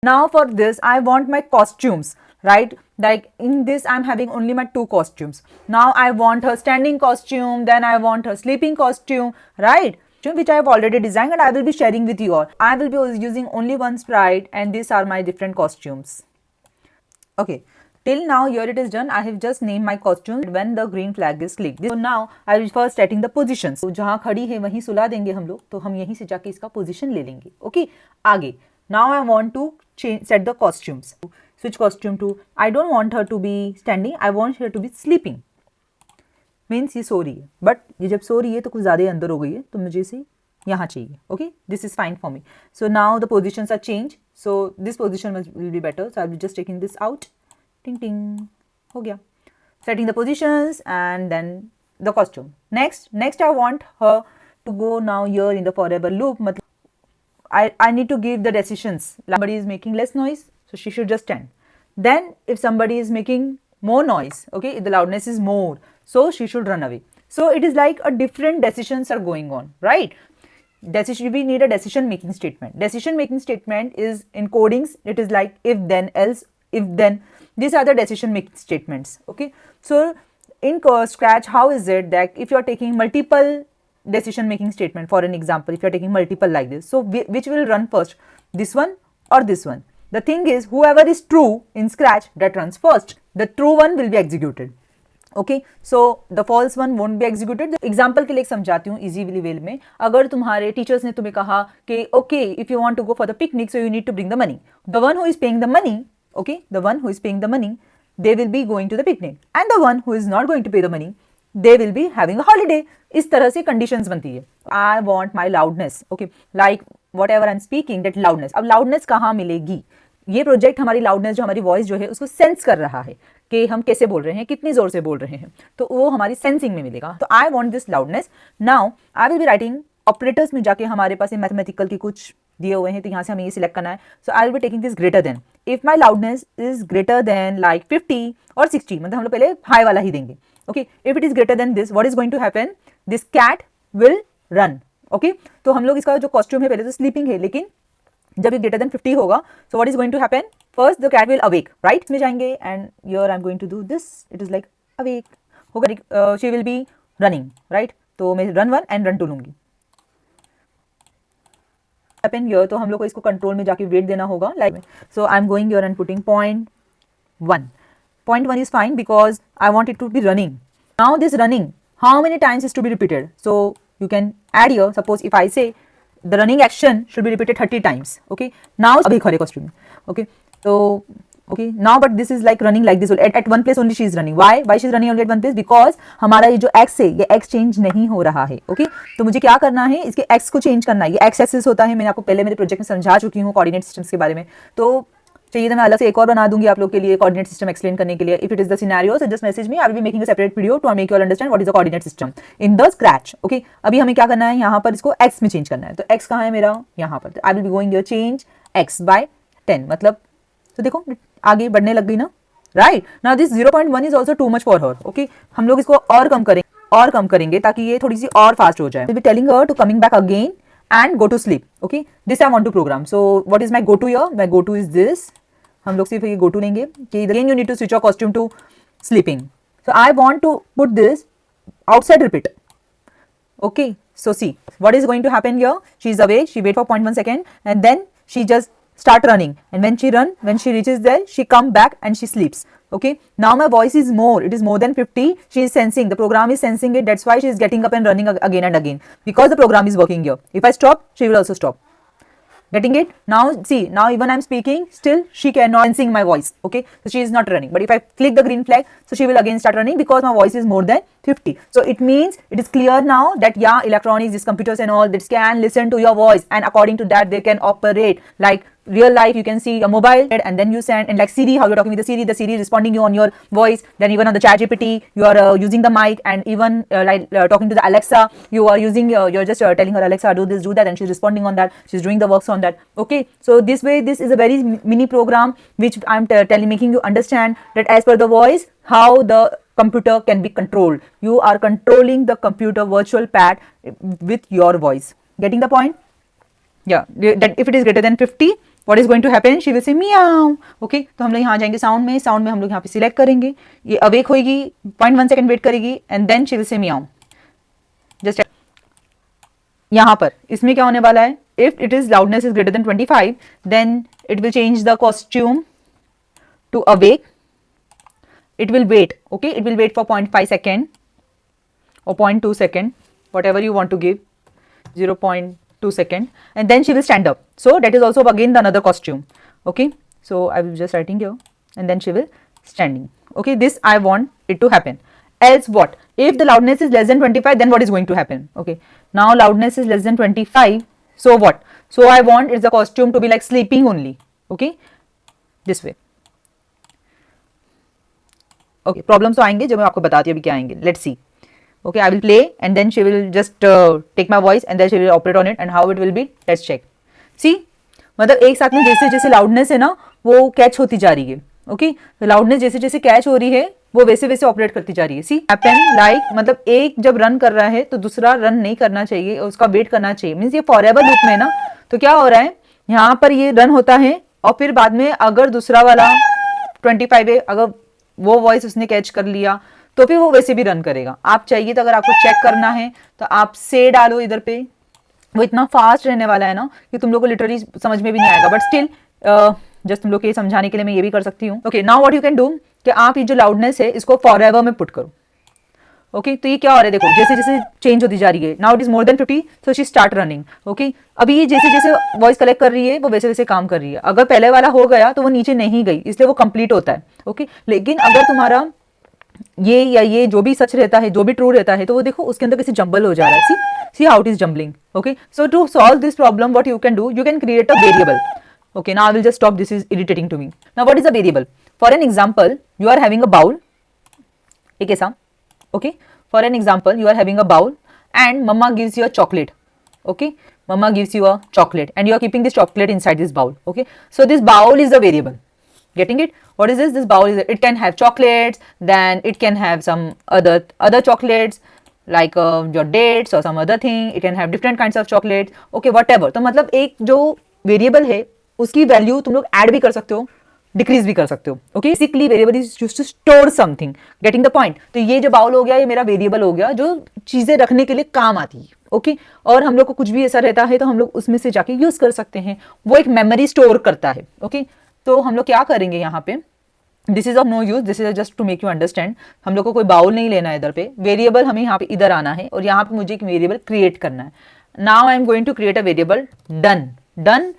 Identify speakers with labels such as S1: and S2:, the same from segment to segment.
S1: Now for this, I want my costumes, right? Like in this, I'm having only my 2 costumes. Now I want her standing costume, then I want her sleeping costume, right? Which I have already designed and I will be sharing with you all. I will be using only one sprite and these are my different costumes. Okay, till now here it is done. I have just named my costume when the green flag is clicked. So now I will first setting the positions. तो जहाँ खड़ी है वहीं सुला देंगे हम लोग, तो हम यहीं से जाके इसका पोजीशन ले लेंगे. Okay, आगे. Now I want to set the costumes. Switch costume to, I don't want her to be standing, I want her to be sleeping. Means ये सो रही है, बट ये जब सो रही है तो कुछ ज़्यादा अंदर हो गई है, तो मुझे इसे यहाँ चाहिए. Okay, this is fine for me. So now the positions are change. So this position will be better. So I will just taking this out. टिंग टिंग हो गया. Setting the positions and then the costume. Next I want her to go now year in the forever loop. मतलब I need to give the decisions. Somebody is making less noise, so she should just stand. Then if somebody is making more noise, okay, if the loudness is more, so she should run away. So it is like a different decisions are going on, right? We need a decision making statement. Decision making statement is in codings, it is like if then else, if then. These are the decision making statements, okay? So in Scratch, how is it that if you are taking multiple decision making statement, for an example, if you are taking multiple like this, so which will run first, this one or this one? The thing is, whoever is true in Scratch, that runs first. The true one will be executed. Okay, so the false one won't be executed. Example के लिए समझाती हूँ easy way में. अगर तुम्हारे teachers ने तुम्हें कहा कि okay, if you want to go for the picnic, so you need to bring the money. The one who is paying the money, okay, the one who is paying the money, they will be going to the picnic, and the one who is not going to pay the money, they will be having a holiday. इस तरह से conditions बनती है. I want my loudness, okay, like whatever I'm speaking, that loudness. अब loudness कहाँ मिलेगी? ये project हमारी लाउडनेस, जो हमारी वॉइस जो है उसको सेंस कर रहा है कि हम कैसे बोल रहे हैं, कितनी जोर से बोल रहे हैं, तो वो हमारी सेंसिंग में मिलेगा. तो I want this loudness. Now I will be writing operators में जाके. हमारे पास मैथमेटिकल की कुछ दिए हुए हैं, तो यहाँ से हमें ये सिलेक्ट करना है. So I will be taking this greater than. If my loudness is greater than like 50 और 60, मतलब हम लोग पहले हाई वाला ही देंगे. Okay, if it is greater than this, what is going to happen? This cat will run. Okay, तो हम लोग इसका जो कॉस्ट्यूम है, पहले तो स्लीपिंग है, लेकिन जब ये ग्रेटर देन 50 होगा, so what is going to happen? First the cat will awake, right. में जाएंगे and here I am going to do this. It is like awake होगा. She will be running, right. तो मैं run 1 and run 2 लूंगी. Happen here, तो हम लोग को इसको कंट्रोल में जाके वेट देना होगा, like. So I am going here and putting 0.1. 0.1 is fine because I want it to be running. Now this running, how many times is to be repeated? So you can add here. Suppose if I say the running action should be repeated 30 times. Okay. Now abhi khare costume. Okay. So okay. Now but this is like running like this. At one place only she is running. Why? Why she is running only at one place? Because हमारा ये जो x है, ये x change नहीं हो रहा है. Okay. तो मुझे क्या करना है? इसके x को change करना है. ये x एक्सिस होता है. मैंने आपको पहले मेरे प्रोजेक्ट में समझा चुकी हूँ कोऑर्डिनेट सिस्टम्स के बारे में. तो चाहिए तो मैं अलग से एक और बना दूंगी आप लोग के लिए कोऑर्डिनेट सिस्टम एक्सप्लेन करने के लिए. If it is the scenario, so just message me. I will be making a separate video to make you understand what is the coordinate system in the Scratch. Okay, अभी हमें क्या करना है, यहाँ पर इसको x में चेंज करना है. तो x कहाँ है मेरा? यहाँ पर. I will be going your change x by 10. मतलब तो देखो आगे बढ़ने लग गई ना, right. Now this 0.1 is also too much for her. Okay, हम लोग इसको और कम करेंगे ताकि ये थोड़ी सी और फास्ट हो जाए. Will be telling her to coming back again and go to sleep. Okay, this I want to program. So what is my go to here? My go to is this. हम लोग सिर्फ ये go to लेंगे कि again you need to switch your costume to sleeping. So I want to put this outside repeat. Okay, so see what is going to happen here. She is awake. She wait for 0.1 second and then she just start running. And when she reaches there, she come back and she sleeps. Okay, now my voice is more. It is more than 50. She is sensing. The program is sensing it. That's why she is getting up and running again and again because the program is working here. If I stop, she will also stop. Getting it? Now see, now even I'm speaking, still she cannot sensing my voice. Okay, so she is not running. But if I click the green flag, so she will again start running because my voice is more than 50. So it means it is clear now that yeah, electronics, these computers and all, that can listen to your voice, and according to that they can operate. Like real life, you can see a mobile and then you send, and like Siri, how you're talking with the Siri responding you on your voice. Then even on the ChatGPT, you are using the mic, and even talking to the Alexa, you are using you're just telling her, Alexa, do this, do that, and she's responding on that. She's doing the works on that. Okay, so this way, this is a very mini program which I'm making you understand that as per the voice, how the computer can be controlled. You are controlling the computer virtual pad with your voice. Getting the point? Yeah, that if it is greater than 50, what is going to happen, she will say meow. Okay, तो हम लोग यहाँ जाएंगे sound में हम लोग यहाँ पे सिलेक्ट करेंगे, ये अवेक होगी, 0.1 सेकंड वेट करेगी and then she will say meow. Just यहाँ पर इसमें क्या होने वाला है, if it is loudness is greater than 25 then it will change the costume to awake. It will wait, okay, it will wait for 0.5 second or 0.2 second, whatever you want to give, 0.2 second, and then she will stand up. So that is also again the another costume. Okay, so I will just writing here and then she will standing. Okay, this I want it to happen. Else what, if the loudness is less than 25 then what is going to happen? Okay, now loudness is less than 25, so what, so I want is the costume to be like sleeping only. Okay, this way. Okay, problems तो आएंगे जो मैं आपको बताती हूँ अभी क्या आएंगे. Let's see. Okay, I will play and then she will just take my voice and then she will operate on it and how it will be. Let's check. See, मतलब एक साथ में जैसे जैसे लाउडनेस है ना वो कैच होती जा रही है. ओके, तो लाउडनेस जैसे जैसे कैच हो रही है वो वैसे वैसे ऑपरेट करती जा रही है. सी हैपन लाइक, मतलब एक जब रन कर रहा है तो दूसरा रन नहीं करना चाहिए, उसका वेट करना चाहिए. मीन्स ये फॉरएवर लूप में ना, तो क्या हो रहा है यहाँ पर ये रन होता है और फिर बाद में अगर दूसरा वाला 25 है, अगर वो वॉइस उसने कैच कर लिया तो फिर वो वैसे भी रन करेगा. आप चाहिए तो अगर आपको चेक करना है तो आप से डालो इधर पे, वो इतना फास्ट रहने वाला है ना कि तुम लोग को लिटरली समझ में भी नहीं आएगा. बट स्टिल जस्ट तुम लोग के समझाने के लिए मैं ये भी कर सकती हूँ. Okay, now what you can do कि आप ये जो लाउडनेस है इसको फॉरएवर में पुट करो. ओके, तो ये क्या हो रहा है देखो, जैसे जैसे चेंज होती जा रही है. Now it is more than 50 so she start running. Okay, अभी ये जैसे जैसे वॉइस कलेक्ट कर रही है वो वैसे वैसे काम कर रही है. अगर पहले वाला हो गया तो वो नीचे नहीं गई, इसलिए वो कंप्लीट होता है. ओके, लेकिन अगर तुम्हारा ये या ये जो भी सच रहता है, जो भी ट्रू रहता है, तो वो देखो उसके अंदर कैसे जंबल हो जा रहा है. See how it is jumbling. Okay, so to solve this problem what you can do, you can create a variable. Okay, now I will just stop, this is irritating to me. Now what is a variable? For an example, you are having a bowl, एक ऐसा. Okay, for an example you are having a bowl and mama gives you a chocolate. Okay, mama gives you a chocolate and you are keeping this chocolate inside this bowl. Okay, so this bowl is a variable. Getting it? What is this? This bowl is, it can have chocolates, then it can have some other chocolates like your dates or some other thing. It can have different kinds of chocolates. Okay, whatever. तो मतलब एक जो variable है उसकी value तुम लोग add भी कर सकते हो, डिक्रीज भी कर सकते हो. Okay, basically variable is used to store something. Getting the point. तो ये जो बाउल हो गया ये मेरा वेरिएबल हो गया जो चीजें रखने के लिए काम आती है. ओके, और हम लोग को कुछ भी ऐसा रहता है तो हम लोग उसमें से जाके यूज कर सकते हैं. वो एक मेमोरी स्टोर करता है. ओके, तो हम लोग क्या करेंगे यहाँ पे, this is of no use, this is just to make you understand. हम लोग को कोई बाउल नहीं लेना है इधर पे, वेरिएबल हमें यहाँ पे इधर आना है और यहाँ पे मुझे एक वेरिएबल क्रिएट करना है. Now I am going to create a variable done. Done.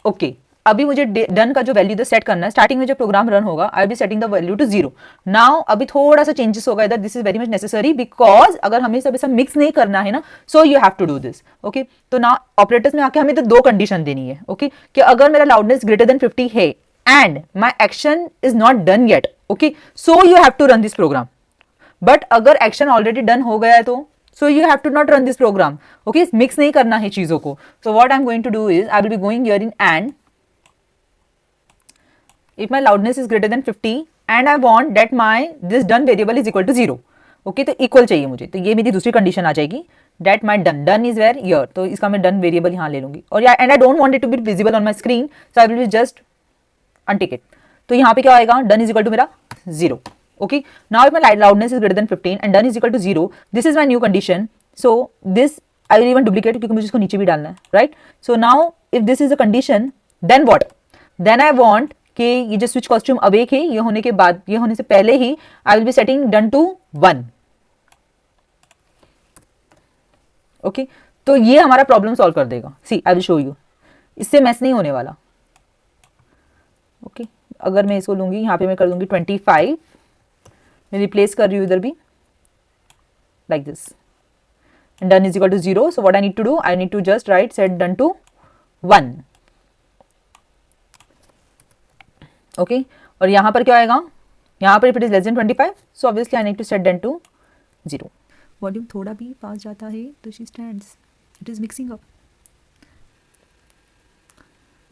S1: Okay, अभी मुझे डन का जो वैल्यू इधर सेट करना है. स्टार्टिंग में जब प्रोग्राम रन होगा I will be setting the value to 0. Now अभी थोड़ा सा चेंजेस होगा इधर. This is very much necessary because अगर हमें सब ऐसा मिक्स नहीं करना है ना, so you have to do this. Okay, तो नाउ ऑपरेटर्स में आके हमें तो दो कंडीशन देनी है. ओके, कि अगर मेरा लाउडनेस ग्रेटर देन 50 है and my action is not done yet, okay, so you have to run this program. But अगर एक्शन ऑलरेडी डन हो गया है तो so you have to not run this program. Okay, mix नहीं करना है चीजों को. So what I'm going to do is I will be going here in and if my loudness is greater than 50 and I want that my this done variable is equal to 0. Okay, तो equal चाहिए मुझे, तो ये मेरी दूसरी condition आ जाएगी. that my done is where here, तो इसका मैं done वेरिएबल यहाँ ले लूंगी. और and I don't want it to be visible on my screen, so I will be just untick it. तो यहाँ पे क्या आएगा, done is equal to मेरा 0. Okay, now if my loudness is greater than 15 and done is equal to 0, this is my new condition. So this I will even duplicate क्योंकि मुझे इसको नीचे भी डालना है, right? So now if this is a condition, then what? Then I want कि ये जो switch costume awake है, ये होने के बाद, ये होने से पहले ही I will be setting done to 1. Okay, तो ये हमारा प्रॉब्लम सॉल्व कर देगा. See, I will show you. इससे मैस नहीं होने वाला. Okay, अगर मैं इसको लूंगी, यहाँ पे मैं कर दूंगी 25, मैं रिप्लेस कर रही हूँ इधर भी like this and done is equal to 0. so what I need to do, I need to just write set done to 1. okay, और यहाँ पर क्या आएगा, यहाँ पर if it is less than 25, so obviously I need to set done to 0. Volume थोड़ा भी पास जाता है तो she stands, it is mixing up.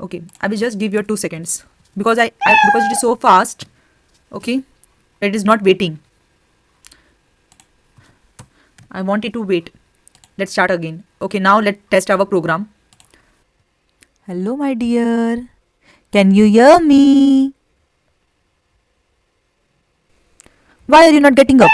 S1: okay, I will just give you 2 seconds because because it is so fast. okay, it is not waiting. I want it to wait. Let's start again. Okay, now let's test our program. Hello my dear. Can you hear me? Why are you not getting up?